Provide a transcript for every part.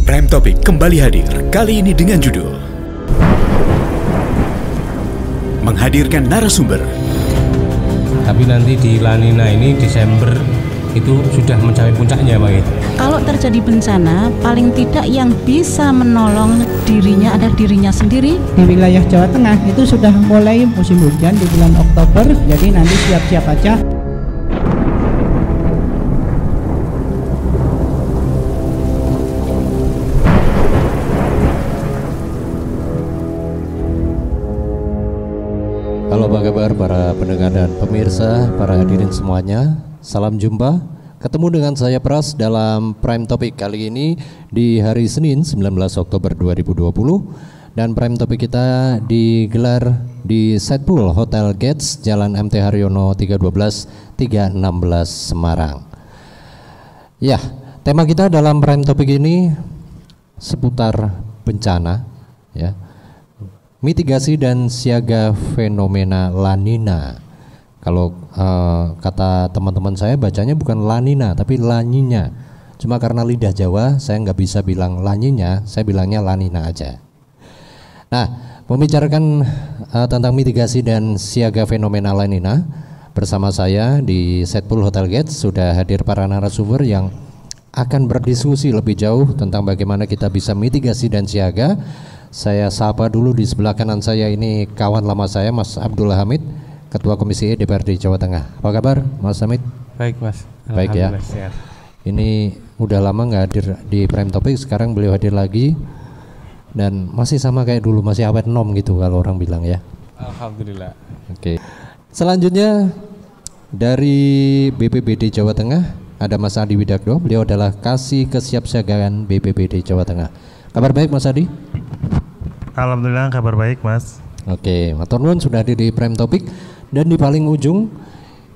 Prime Topic kembali hadir, kali ini dengan judul menghadirkan narasumber. Tapi nanti di La Nina ini Desember itu sudah mencapai puncaknya, Pak. Kalau terjadi bencana, paling tidak yang bisa menolong dirinya adalah dirinya sendiri. Di wilayah Jawa Tengah itu sudah mulai musim hujan di bulan Oktober, jadi nanti siap-siap aja. Halo, apa kabar para pendengar dan pemirsa, para hadirin semuanya. Salam jumpa, ketemu dengan saya Pras dalam Prime Topic kali ini di hari Senin 19 Oktober 2020. Dan Prime Topic kita digelar di Setpool Hotel Gates, Jalan MT Haryono 312 316 Semarang. Ya, tema kita dalam Prime Topic ini seputar bencana, ya. Mitigasi dan siaga fenomena La Nina. Kalau kata teman-teman saya bacanya bukan La Nina tapi La Nina. Cuma karena lidah Jawa saya nggak bisa bilang La Nina, saya bilangnya La Nina aja. Nah, membicarakan tentang mitigasi dan siaga fenomena La Nina, bersama saya di Setpool Hotel Gates sudah hadir para narasumber yang akan berdiskusi lebih jauh tentang bagaimana kita bisa mitigasi dan siaga. Saya sapa dulu di sebelah kanan saya ini kawan lama saya, Mas Abdullah Hamid, Ketua Komisi E DPRD Jawa Tengah. Apa kabar, Mas Hamid? Baik, Mas. Baik ya. Sehat. Ini udah lama nggak hadir di Prime Topic, sekarang beliau hadir lagi dan masih sama kayak dulu, masih awet nom gitu kalau orang bilang ya. Alhamdulillah. Oke. Selanjutnya dari BPBD Jawa Tengah ada Mas Adi Widakdo. Beliau adalah Kasih Kesiapsiagaan BPBD Jawa Tengah. Kabar baik, Mas Adi? Alhamdulillah kabar baik, Mas. Oke, matur nuwun sudah hadir di Prime Topic. Dan di paling ujung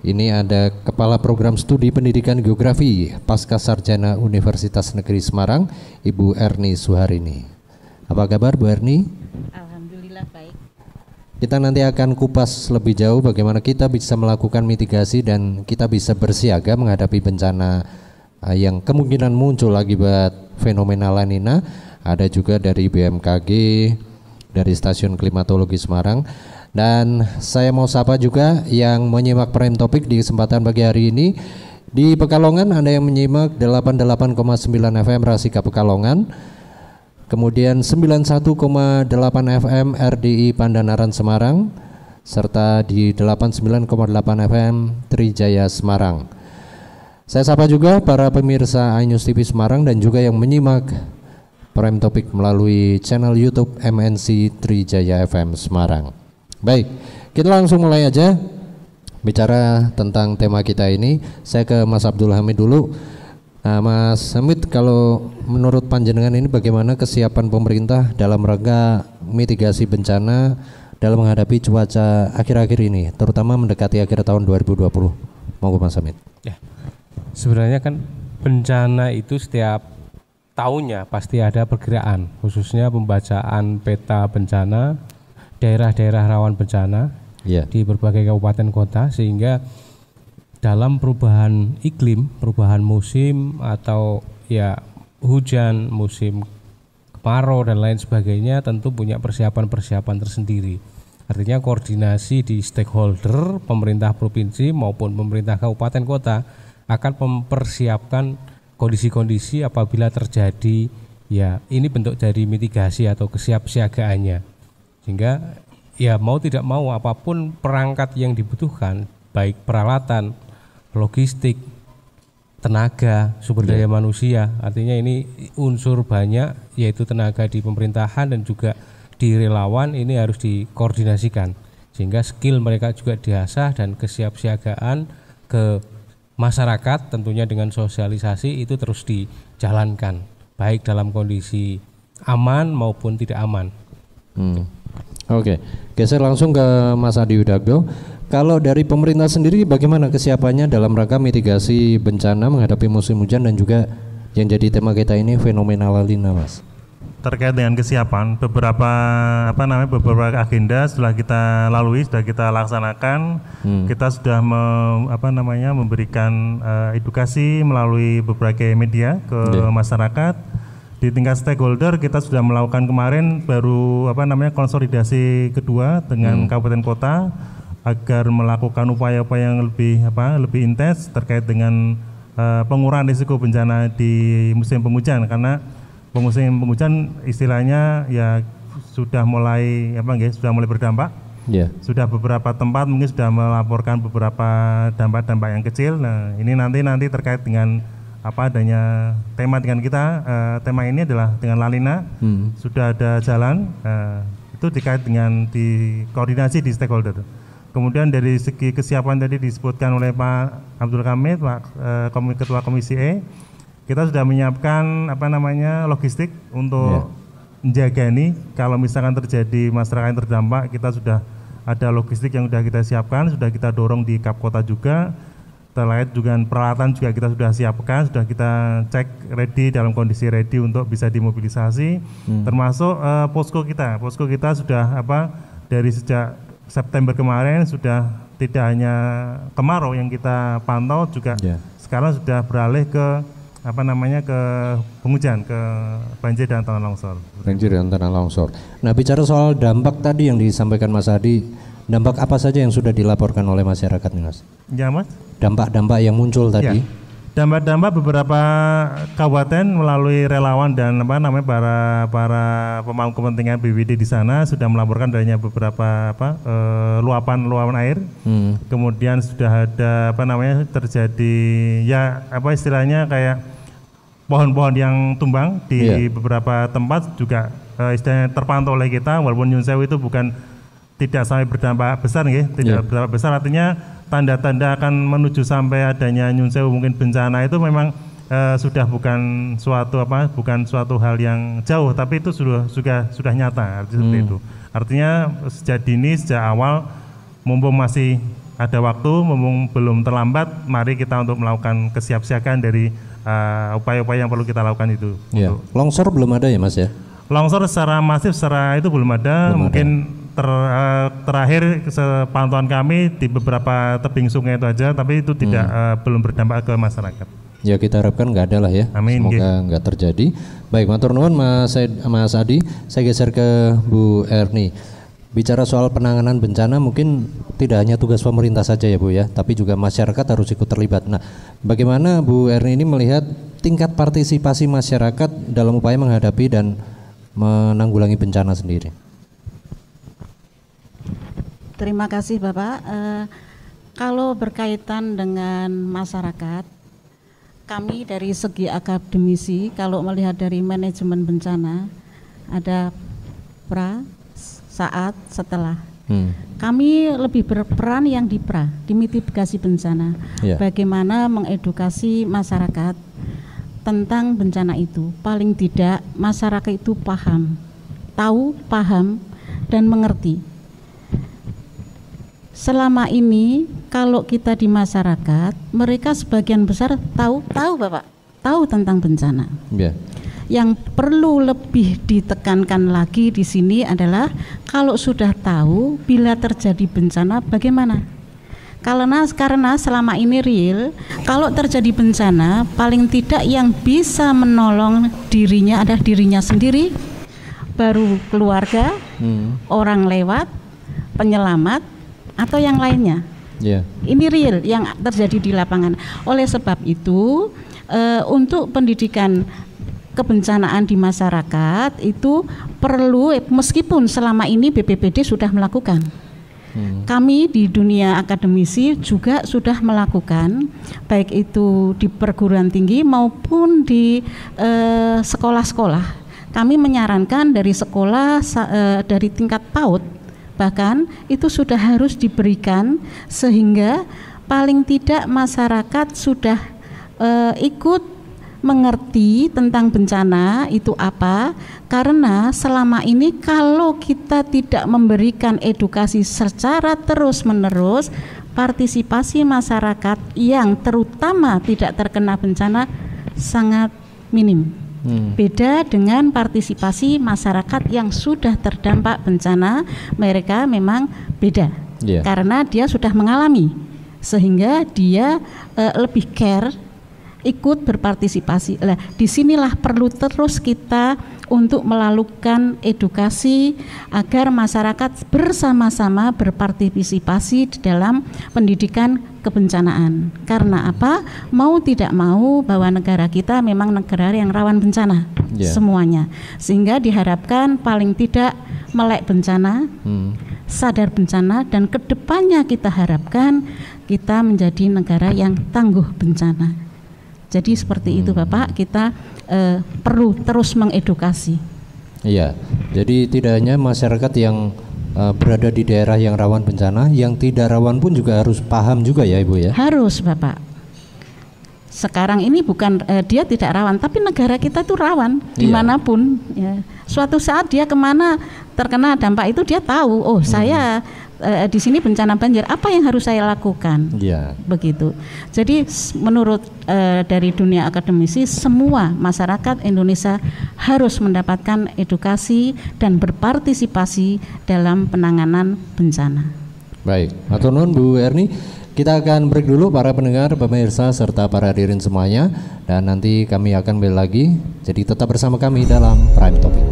ini ada Kepala Program Studi Pendidikan Geografi Pascasarjana Universitas Negeri Semarang, Ibu Erni Suharini. Apa kabar, Bu Erni? Alhamdulillah baik. Kita nanti akan kupas lebih jauh bagaimana kita bisa melakukan mitigasi dan kita bisa bersiaga menghadapi bencana yang kemungkinan muncul akibat fenomena La Nina. Ada juga dari BMKG, dari Stasiun Klimatologi Semarang. Dan saya mau sapa juga yang menyimak Prime Topic di kesempatan pagi hari ini. Di Pekalongan Anda yang menyimak 88,9 FM Rasika Pekalongan, kemudian 91,8 FM RDI Pandanaran Semarang, serta di 89,8 FM Trijaya Semarang. Saya sapa juga para pemirsa iNews TV Semarang dan juga yang menyimak Prime Topic melalui channel YouTube MNC Trijaya FM Semarang. Baik, kita langsung mulai aja bicara tentang tema kita ini. Saya ke Mas Abdul Hamid dulu. Nah, Mas Hamid, kalau menurut panjenengan ini bagaimana kesiapan pemerintah dalam rangka mitigasi bencana dalam menghadapi cuaca akhir-akhir ini, terutama mendekati akhir tahun 2020? Monggo Mas Hamid. Ya. Sebenarnya kan bencana itu setiap tahunnya pasti ada perkiraan, khususnya pembacaan peta bencana daerah-daerah rawan bencana di berbagai kabupaten kota, sehingga dalam perubahan iklim, perubahan musim atau ya hujan, musim kemarau dan lain sebagainya tentu punya persiapan-persiapan tersendiri. Artinya koordinasi di stakeholder, pemerintah provinsi maupun pemerintah kabupaten kota akan mempersiapkan kondisi-kondisi apabila terjadi, ya ini bentuk dari mitigasi atau kesiapsiagaannya. Sehingga ya mau tidak mau apapun perangkat yang dibutuhkan, baik peralatan, logistik, tenaga, sumber daya manusia, artinya ini unsur banyak, yaitu tenaga di pemerintahan dan juga di relawan, ini harus dikoordinasikan sehingga skill mereka juga diasah dan kesiapsiagaan ke masyarakat tentunya dengan sosialisasi itu terus dijalankan baik dalam kondisi aman maupun tidak aman. Oke, geser langsung ke Mas Adi Widakdo. Kalau dari pemerintah sendiri bagaimana kesiapannya dalam rangka mitigasi bencana menghadapi musim hujan dan juga yang jadi tema kita ini fenomena La Nina, Mas? Terkait dengan kesiapan, beberapa agenda sudah kita lalui, sudah kita laksanakan. Kita sudah memberikan edukasi melalui berbagai media ke masyarakat. Di tingkat stakeholder kita sudah melakukan kemarin baru konsolidasi kedua dengan kabupaten kota agar melakukan upaya-upaya yang lebih intens terkait dengan pengurangan risiko bencana di musim penghujan, karena musim penghujan istilahnya ya sudah mulai berdampak. Yeah. Sudah beberapa tempat mungkin sudah melaporkan beberapa dampak-dampak yang kecil. Nah, ini nanti terkait dengan adanya tema dengan kita. Tema ini adalah dengan La Nina. Sudah ada jalan. Itu terkait dengan koordinasi di stakeholder. Kemudian dari segi kesiapan tadi disebutkan oleh Pak Abdul Hamid, Pak Ketua Komisi E, kita sudah menyiapkan logistik untuk menjaga ini. Kalau misalkan terjadi masyarakat yang terdampak, kita sudah ada logistik yang sudah kita siapkan, sudah kita dorong di Kap Kota juga. Terkait dengan peralatan juga kita sudah siapkan, sudah kita cek ready, dalam kondisi ready untuk bisa dimobilisasi. Termasuk posko kita sudah dari sejak September kemarin sudah tidak hanya kemarau yang kita pantau, juga sekarang sudah beralih ke ke penghujan, ke banjir dan tanah longsor. Banjir dan tanah longsor. Nah, bicara soal dampak tadi yang disampaikan Mas Adi, dampak apa saja yang sudah dilaporkan oleh masyarakat nih, Mas? Ya, Mas. Dampak-dampak yang muncul tadi. Ya. Dampak-dampak beberapa kabupaten melalui relawan dan para pemangku kepentingan BPBD di sana sudah melaporkan adanya beberapa luapan air. Kemudian sudah ada terjadi istilahnya kayak pohon-pohon yang tumbang di beberapa tempat juga istilahnya terpantau oleh kita, walaupun Nyun Sewu itu tidak sampai berdampak besar berdampak besar, artinya tanda-tanda akan menuju sampai adanya Nyun Sewu mungkin bencana itu memang sudah bukan suatu hal yang jauh, tapi itu sudah nyata seperti itu. Artinya sejak dini, sejak awal, mumpung masih ada waktu, mumpung belum terlambat, mari kita untuk melakukan kesiapsiagaan dari upaya-upaya yang perlu kita lakukan itu. Ya. Longsor belum ada ya, Mas ya? Longsor secara masif itu belum ada. Mungkin terakhir sepantauan kami di beberapa tebing sungai itu aja, tapi itu belum berdampak ke masyarakat. Ya, kita harapkan nggak ada lah ya. Amin. Semoga nggak terjadi. Baik, matur nuwun Mas Adi. Saya geser ke Bu Erni. Bicara soal penanganan bencana, mungkin tidak hanya tugas pemerintah saja ya Bu ya, tapi juga masyarakat harus ikut terlibat. Nah, bagaimana Bu Erni ini melihat tingkat partisipasi masyarakat dalam upaya menghadapi dan menanggulangi bencana sendiri? Terima kasih Bapak. Kalau berkaitan dengan masyarakat, kami dari segi akademisi, kalau melihat dari manajemen bencana, ada pra, saat, setelah. Kami lebih berperan yang di pra, di mitigasi bencana. Bagaimana mengedukasi masyarakat tentang bencana itu. Paling tidak masyarakat itu paham, dan mengerti. Selama ini kalau kita di masyarakat, mereka sebagian besar tahu Bapak, tahu tentang bencana. Yang perlu lebih ditekankan lagi di sini adalah kalau sudah tahu, bila terjadi bencana bagaimana? Karena selama ini real, kalau terjadi bencana paling tidak yang bisa menolong dirinya adalah dirinya sendiri, baru keluarga, orang lewat, penyelamat, atau yang lainnya. Ini real yang terjadi di lapangan. Oleh sebab itu untuk pendidikan kebencanaan di masyarakat itu perlu, meskipun selama ini BPBD sudah melakukan. Kami di dunia akademisi juga sudah melakukan, baik itu di perguruan tinggi maupun di sekolah-sekolah. Kami menyarankan dari sekolah dari tingkat PAUD bahkan itu sudah harus diberikan, sehingga paling tidak masyarakat sudah ikut mengerti tentang bencana itu apa. Karena selama ini kalau kita tidak memberikan edukasi secara terus-menerus, partisipasi masyarakat yang terutama tidak terkena bencana sangat minim. Beda dengan partisipasi masyarakat yang sudah terdampak bencana, mereka memang beda. Karena dia sudah mengalami, sehingga dia lebih care ikut berpartisipasi. Lah, disinilah perlu terus kita untuk melakukan edukasi agar masyarakat bersama-sama berpartisipasi di dalam pendidikan kebencanaan. Karena apa? Mau tidak mau bahwa negara kita memang negara yang rawan bencana semuanya. Sehingga diharapkan paling tidak melek bencana, sadar bencana, dan kedepannya kita harapkan kita menjadi negara yang tangguh bencana. Jadi seperti itu Bapak, kita perlu terus mengedukasi. Iya, jadi tidak hanya masyarakat yang berada di daerah yang rawan bencana, yang tidak rawan pun juga harus paham juga ya Ibu ya? Harus Bapak. Sekarang ini bukan dia tidak rawan, tapi negara kita itu rawan dimanapun. Ya. Suatu saat dia kemana terkena dampak itu dia tahu, oh saya di sini bencana banjir, apa yang harus saya lakukan? Begitu. Jadi menurut dari dunia akademisi, semua masyarakat Indonesia harus mendapatkan edukasi dan berpartisipasi dalam penanganan bencana. Baik, matur nuwun Bu Erni. Kita akan break dulu para pendengar, pemirsa serta para hadirin semuanya, dan nanti kami akan kembali lagi. Jadi tetap bersama kami dalam Prime Topic.